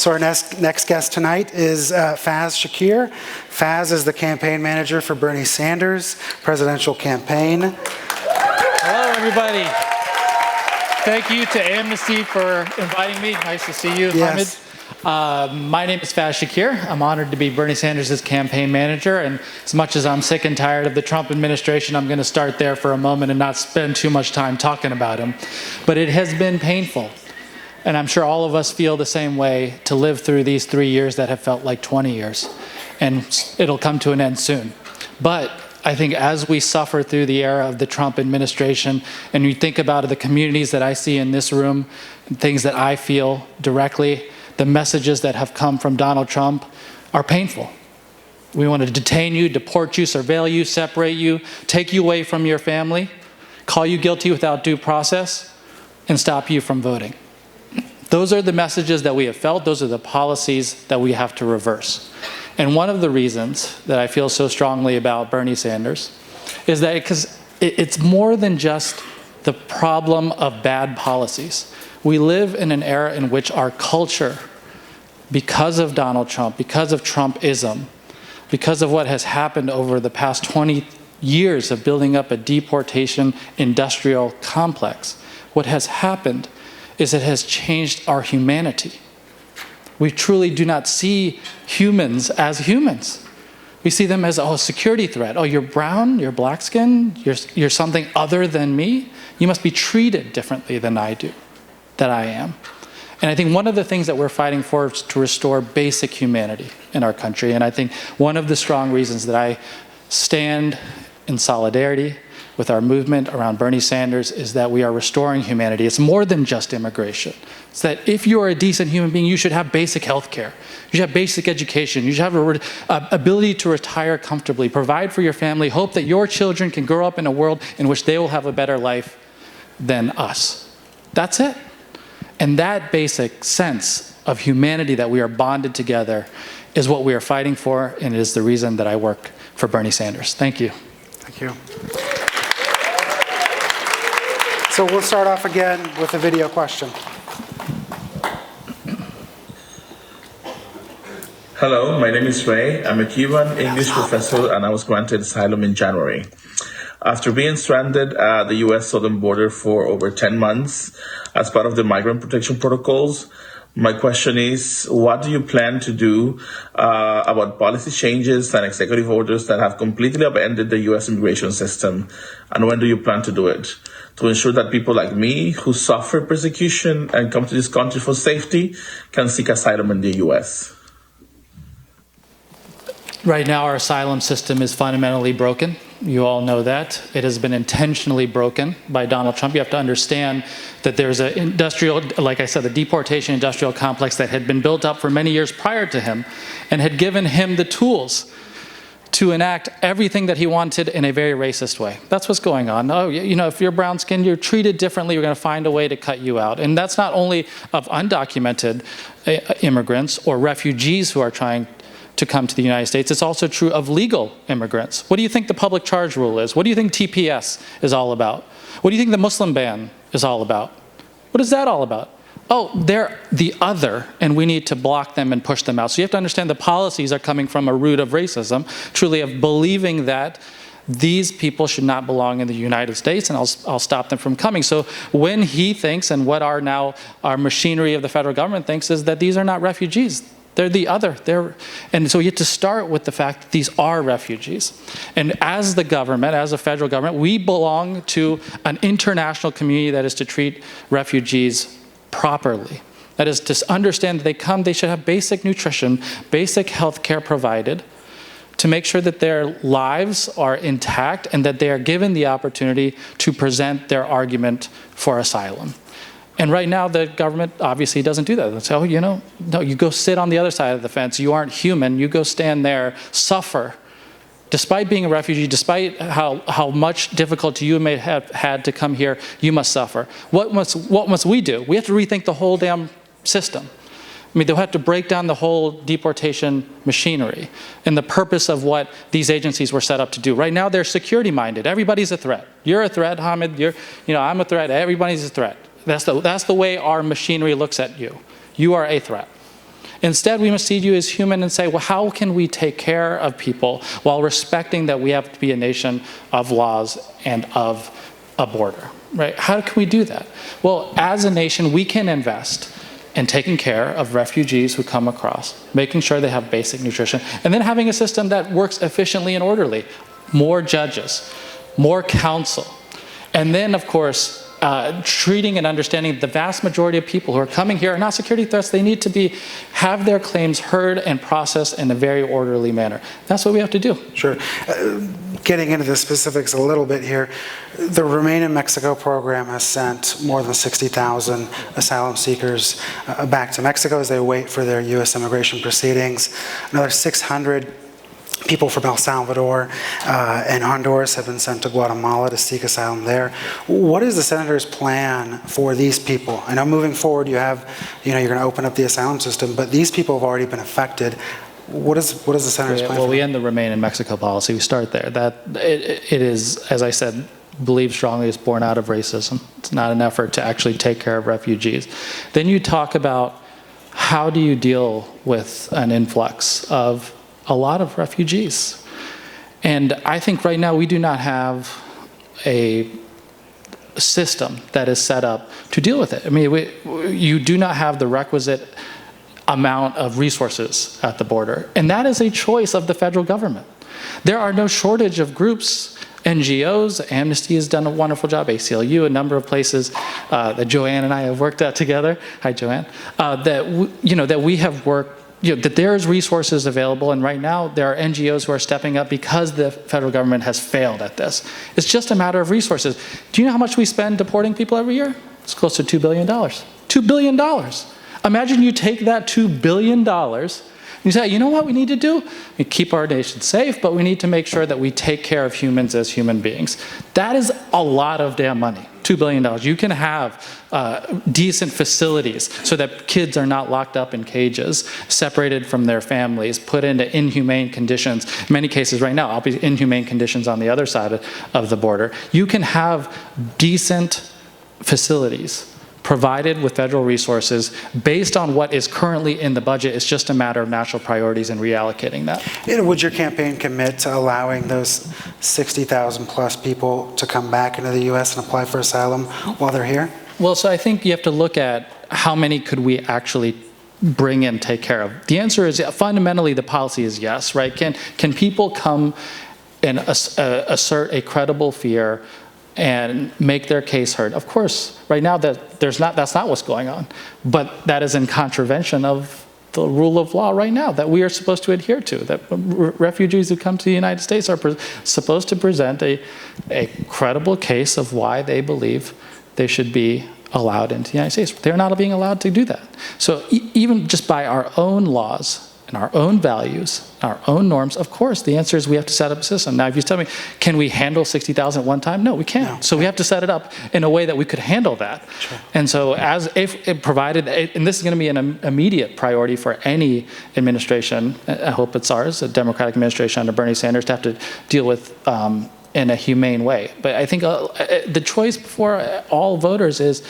So our next guest tonight is Faiz Shakir. Faiz is the campaign manager for Bernie Sanders' presidential campaign. Hello, everybody. Thank you to Amnesty for inviting me. Nice to see you, Yes. Hamid. My name is Faiz Shakir. I'm honored to be Bernie Sanders' campaign manager, and as much as I'm sick and tired of the Trump administration, I'm going to start there for a moment and not spend too much time talking about him. But it has been painful, and I'm sure all of us feel the same way, to live through these 3 years that have felt like 20 years, and it'll come to an end soon. But I think as we suffer through the era of the Trump administration, and you think about the communities that I see in this room, and things that I feel directly, the messages that have come from Donald Trump are painful. We want to detain you, deport you, surveil you, separate you, take you away from your family, call you guilty without due process, and stop you from voting. Those are the messages that we have felt. Those are the policies that we have to reverse. And one of the reasons that I feel so strongly about Bernie Sanders is that it's more than just the problem of bad policies. We live in an era in which our culture, because of Donald Trump, because of Trumpism, because of what has happened over the past 20 years of building up a deportation industrial complex, what has happened is it has changed our humanity. We truly do not see humans as humans. We see them as a security threat. Oh, you're brown, you're black skinned, you're something other than me. You must be treated differently than I am. And I think one of the things that we're fighting for is to restore basic humanity in our country. And I think one of the strong reasons that I stand in solidarity with our movement around Bernie Sanders is that we are restoring humanity. It's more than just immigration. It's that if you are a decent human being, you should have basic health care. You should have basic education. You should have an ability to retire comfortably, provide for your family, hope that your children can grow up in a world in which they will have a better life than us. That's it. And that basic sense of humanity that we are bonded together is what we are fighting for, and it is the reason that I work for Bernie Sanders. Thank you. Thank you. So we'll start off again with a video question. Hello, my name is Ray. I'm a Cuban English professor and I was granted asylum in January. After being stranded at the U.S. southern border for over 10 months as part of the migrant protection protocols, my question is, what do you plan to do about policy changes and executive orders that have completely upended the U.S. immigration system? And when do you plan to do it? To ensure that people like me who suffer persecution and come to this country for safety can seek asylum in the U.S. Right now, our asylum system is fundamentally broken. You all know that. It has been intentionally broken by Donald Trump. You have to understand that there's an industrial, like I said, the deportation industrial complex that had been built up for many years prior to him and had given him the tools to enact everything that he wanted in a very racist way. That's what's going on. Oh, you know, if you're brown skinned, you're treated differently, we're going to find a way to cut you out. And that's not only of undocumented immigrants or refugees who are trying to come to the United States, it's also true of legal immigrants. What do you think the public charge rule is? What do you think TPS is all about? What do you think the Muslim ban is all about? What is that all about? Oh, they're the other, and we need to block them and push them out. So you have to understand the policies are coming from a root of racism, truly of believing that these people should not belong in the United States, and I'll stop them from coming. So when he thinks, and what our machinery of the federal government thinks, is that these are not refugees. They're the other. And so you have to start with the fact that these are refugees. And as the government, as a federal government, we belong to an international community that is to treat refugees properly. That is to understand that they should have basic nutrition, basic health care provided to make sure that their lives are intact and that they are given the opportunity to present their argument for asylum. And right now, the government obviously doesn't do that. They say, oh, you know, no, you go sit on the other side of the fence. You aren't human. You go stand there, suffer. Despite being a refugee, despite how much difficulty you may have had to come here, you must suffer. What must we do? We have to rethink the whole damn system. I mean, they'll have to break down the whole deportation machinery and the purpose of what these agencies were set up to do. Right now, they're security-minded. Everybody's a threat. You're a threat, Hamid. I'm a threat. Everybody's a threat. That's the way our machinery looks at you. You are a threat. Instead, we must see you as human and say, well, how can we take care of people while respecting that we have to be a nation of laws and of a border, right? How can we do that? Well, as a nation, we can invest in taking care of refugees who come across, making sure they have basic nutrition, and then having a system that works efficiently and orderly. More judges, more counsel, and then, of course, treating and understanding the vast majority of people who are coming here are not security threats. They need to have their claims heard and processed in a very orderly manner. That's what we have to do. Sure. Getting into the specifics a little bit here, the Remain in Mexico program has sent more than 60,000 asylum seekers back to Mexico as they wait for their U.S. immigration proceedings. Another 600 people from El Salvador and Honduras have been sent to Guatemala to seek asylum there. What is the senator's plan for these people? I know moving forward you're going to open up the asylum system, but these people have already been affected. What is the senator's plan? Well, we end the Remain in Mexico policy. We start there. It is, as I said, believe strongly it's born out of racism. It's not an effort to actually take care of refugees. Then you talk about how do you deal with an influx of a lot of refugees. And I think right now we do not have a system that is set up to deal with it. I mean, you do not have the requisite amount of resources at the border. And that is a choice of the federal government. There are no shortage of groups, NGOs, Amnesty has done a wonderful job, ACLU, a number of places that Joanne and I have worked at together. Hi, Joanne. That we have worked, that there's resources available, and right now there are NGOs who are stepping up because the federal government has failed at this. It's just a matter of resources. Do you know how much we spend deporting people every year? It's close to $2 billion. $2 billion. Imagine you take that $2 billion and you say, you know what we need to do? We keep our nation safe, but we need to make sure that we take care of humans as human beings. That is a lot of damn money. $2 billion. You can have decent facilities so that kids are not locked up in cages, separated from their families, put into inhumane conditions. In many cases right now, inhumane conditions on the other side of the border. You can have decent facilities provided with federal resources based on what is currently in the budget. It's just a matter of national priorities and reallocating that. Would your campaign commit to allowing those 60,000 plus people to come back into the U.S. and apply for asylum while they're here? Well, so I think you have to look at how many could we actually bring in, take care of. The answer is fundamentally the policy is yes, right? Can people come and assert a credible fear and make their case heard? Of course, right now that's not what's going on, but that is in contravention of the rule of law right now that we are supposed to adhere to, that refugees who come to the United States are supposed to present a credible case of why they believe they should be allowed into the United States. They're not being allowed to do that. So even just by our own laws and our own values, our own norms, of course, the answer is we have to set up a system. Now, if you tell me, can we handle 60,000 at one time? No, we can't. No. So we have to set it up in a way that we could handle that. Sure. And so if it provided, and this is going to be an immediate priority for any administration, I hope it's ours, a Democratic administration under Bernie Sanders, to have to deal with in a humane way. But I think the choice before all voters is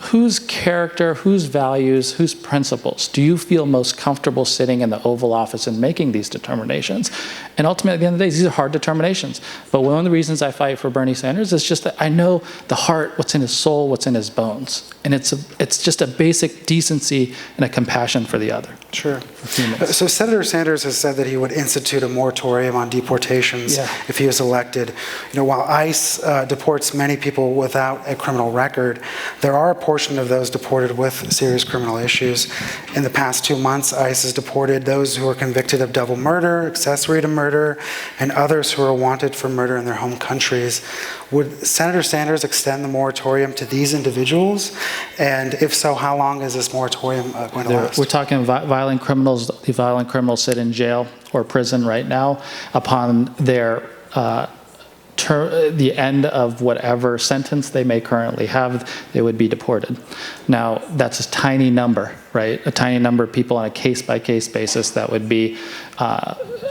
whose character, whose values, whose principles do you feel most comfortable sitting in the Oval Office and making these determinations? And ultimately, at the end of the day, these are hard determinations. But one of the reasons I fight for Bernie Sanders is just that I know the heart, what's in his soul, what's in his bones. And it's just a basic decency and a compassion for the other. Sure. So Senator Sanders has said that he would institute a moratorium on deportations if he was elected. While ICE deports many people without a criminal record, there are a portion of those deported with serious criminal issues. In the past 2 months, ICE has deported those who are convicted of double murder, accessory to murder, and others who are wanted for murder in their home countries. Would Senator Sanders extend the moratorium to these individuals? And if so, how long is this moratorium going to last? We're talking violent criminals. The violent criminals sit in jail or prison right now. Upon their the end of whatever sentence they may currently have, they would be deported. Now, that's a tiny number, right? A tiny number of people on a case-by-case basis that would be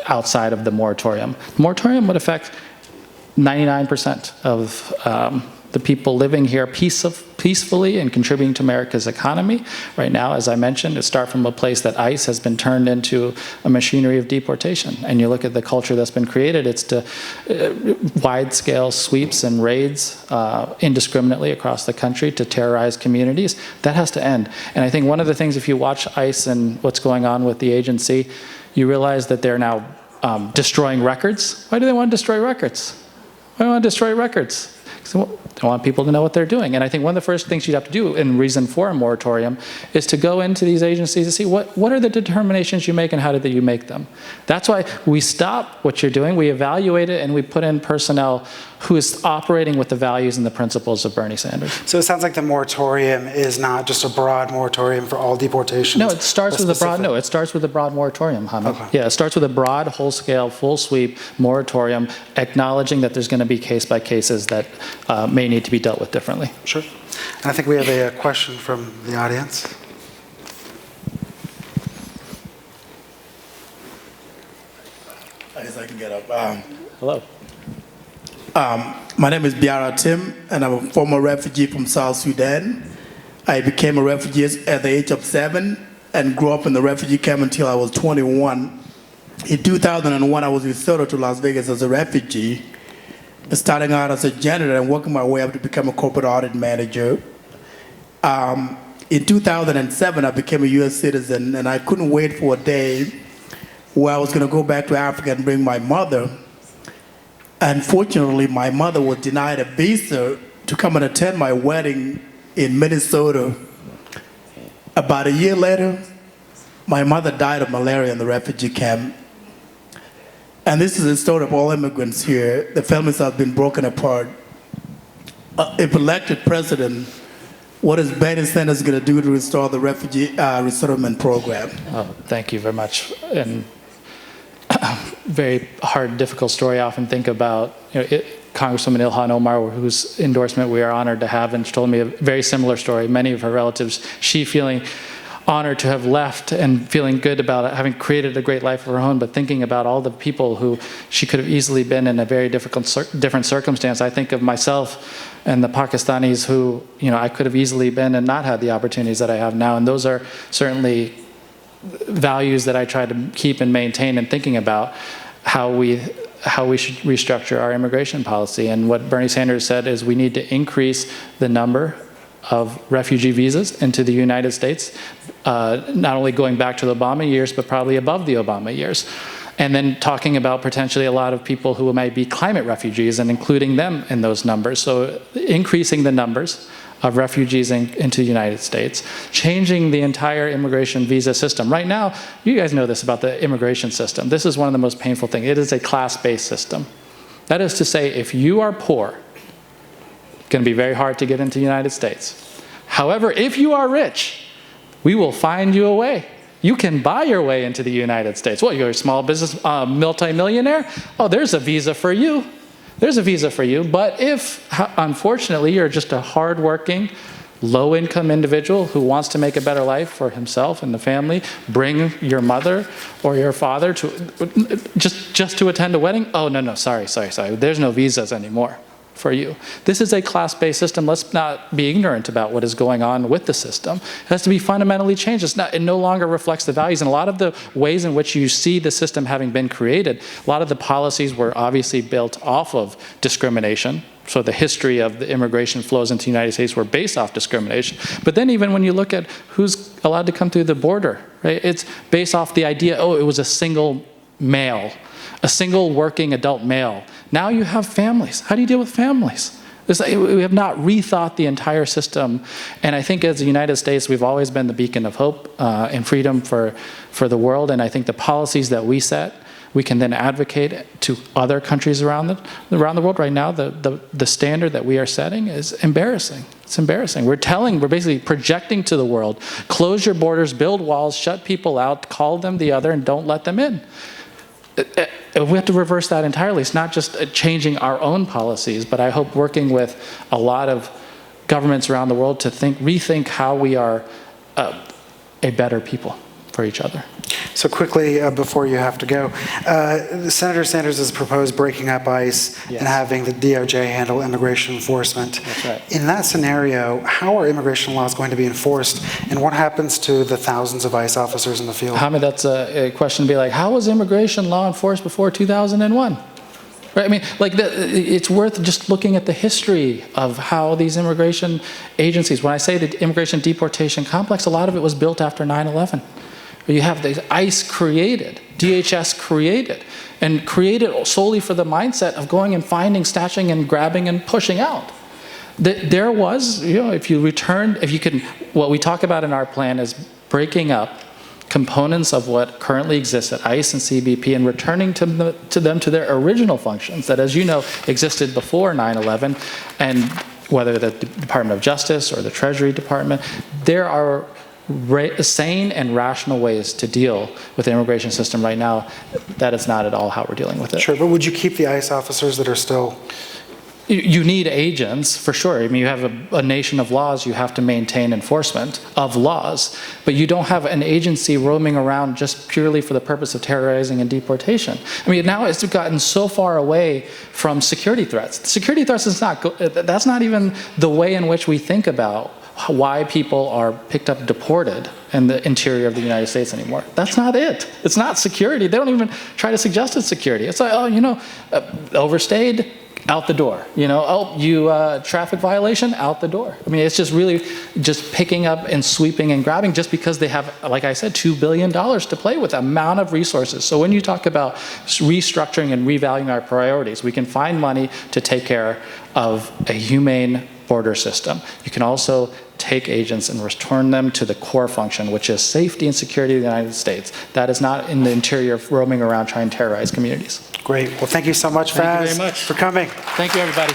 outside of the moratorium. The moratorium would affect 99% of the people living here peacefully and contributing to America's economy. Right now, as I mentioned, it starts from a place that ICE has been turned into a machinery of deportation. And you look at the culture that's been created, it's to wide-scale sweeps and raids indiscriminately across the country to terrorize communities. That has to end. And I think one of the things, if you watch ICE and what's going on with the agency, you realize that they're now destroying records. Why do they want to destroy records? Why do they want to destroy records? They want people to know what they're doing. And I think one of the first things you'd have to do in reason for a moratorium is to go into these agencies and see what are the determinations you make and how did you make them. That's why we stop what you're doing, we evaluate it, and we put in personnel who is operating with the values and the principles of Bernie Sanders. So it sounds like the moratorium is not just a broad moratorium for all deportations. No, it starts with a broad. No, it starts with a broad moratorium, Hamid. Okay. Yeah, it starts with a broad, whole-scale, full-sweep moratorium, acknowledging that there's going to be case-by cases that may need to be dealt with differently. Sure. And I think we have a question from the audience. I guess I can get up. Hello. My name is Biara Tim, and I'm a former refugee from South Sudan. I became a refugee at the age of 7 and grew up in the refugee camp until I was 21. In 2001, I was resettled to Las Vegas as a refugee, starting out as a janitor and working my way up to become a corporate audit manager. In 2007, I became a U.S. citizen, and I couldn't wait for a day where I was going to go back to Africa and bring my mother. Unfortunately, my mother was denied a visa to come and attend my wedding in Minnesota. About a year later, my mother died of malaria in the refugee camp. And this is the story of all immigrants here. The families have been broken apart. If elected president, what is Bernie Sanders going to do to restore the refugee resettlement program? Oh, thank you very much. And very hard, difficult story. I often think about Congresswoman Ilhan Omar, whose endorsement we are honored to have, and she told me a very similar story. Many of her relatives, she feeling honored to have left and feeling good about it, having created a great life of her own, but thinking about all the people who she could have easily been in a very different circumstance. I think of myself and the Pakistanis who, I could have easily been and not had the opportunities that I have now. And those are certainly values that I try to keep and maintain, and thinking about how we should restructure our immigration policy. And what Bernie Sanders said is we need to increase the number of refugee visas into the United States, not only going back to the Obama years, but probably above the Obama years. And then talking about potentially a lot of people who might be climate refugees and including them in those numbers. So increasing the numbers of refugees into the United States, changing the entire immigration visa system. Right now, you guys know this about the immigration system. This is one of the most painful things. It is a class-based system. That is to say, if you are poor, it's going to be very hard to get into the United States. However, if you are rich, we will find you a way. You can buy your way into the United States. What, you're a small business multimillionaire? Oh, there's a visa for you. There's a visa for you. But if, unfortunately, you're just a hardworking, low-income individual who wants to make a better life for himself and the family, bring your mother or your father to just to attend a wedding. Oh, no, sorry. There's no visas anymore for you. This is a class-based system. Let's not be ignorant about what is going on with the system. It has to be fundamentally changed. It no longer reflects the values. And a lot of the ways in which you see the system having been created, a lot of the policies were obviously built off of discrimination. So the history of the immigration flows into the United States were based off discrimination. But then even when you look at who's allowed to come through the border, right, it's based off the idea, it was a single male, a single working adult male. Now you have families. How do you deal with families? We have not rethought the entire system. And I think as the United States, we've always been the beacon of hope and freedom for the world. And I think the policies that we set, we can then advocate to other countries around the world. Right now, the standard that we are setting is embarrassing. It's embarrassing. We're basically projecting to the world, close your borders, build walls, shut people out, call them the other, and don't let them in. We have to reverse that entirely. It's not just changing our own policies, but I hope working with a lot of governments around the world to rethink how we are a better people for each other. So quickly, before you have to go, Senator Sanders has proposed breaking up ICE Yes. and having the DOJ handle immigration enforcement. That's right. In that scenario, how are immigration laws going to be enforced, and what happens to the thousands of ICE officers in the field? Hamid, that's a question to be like, how was immigration law enforced before 2001? Right? I mean, like, it's worth just looking at the history of how these immigration agencies, when I say the immigration deportation complex, a lot of it was built after 9/11. You have the ICE created, DHS created, and created solely for the mindset of going and finding, snatching, and grabbing and pushing out. There was, if you can, what we talk about in our plan is breaking up components of what currently exists at ICE and CBP and returning to them to their original functions that, as you know, existed before 9/11, and whether the Department of Justice or the Treasury Department, there are sane and rational ways to deal with the immigration system right now. That is not at all how we're dealing with it. Sure, but would you keep the ICE officers that are still... You need agents, for sure. I mean, you have a nation of laws, you have to maintain enforcement of laws, but you don't have an agency roaming around just purely for the purpose of terrorizing and deportation. I mean, now it's gotten so far away from security threats. Security threats is that's not even the way in which we think about why people are picked up deported in the interior of the United States anymore. That's not it. It's not security. They don't even try to suggest it's security. It's like, overstayed, out the door. Traffic violation, out the door. I mean, it's just really just picking up and sweeping and grabbing just because they have, like I said, $2 billion to play with, amount of resources. So when you talk about restructuring and revaluing our priorities, we can find money to take care of a humane border system. You can also take agents and return them to the core function, which is safety and security of the United States. That is not in the interior roaming around trying to terrorize communities. Great. Well, thank you so much, Faiz, Thank you very much for coming. Thank you, everybody.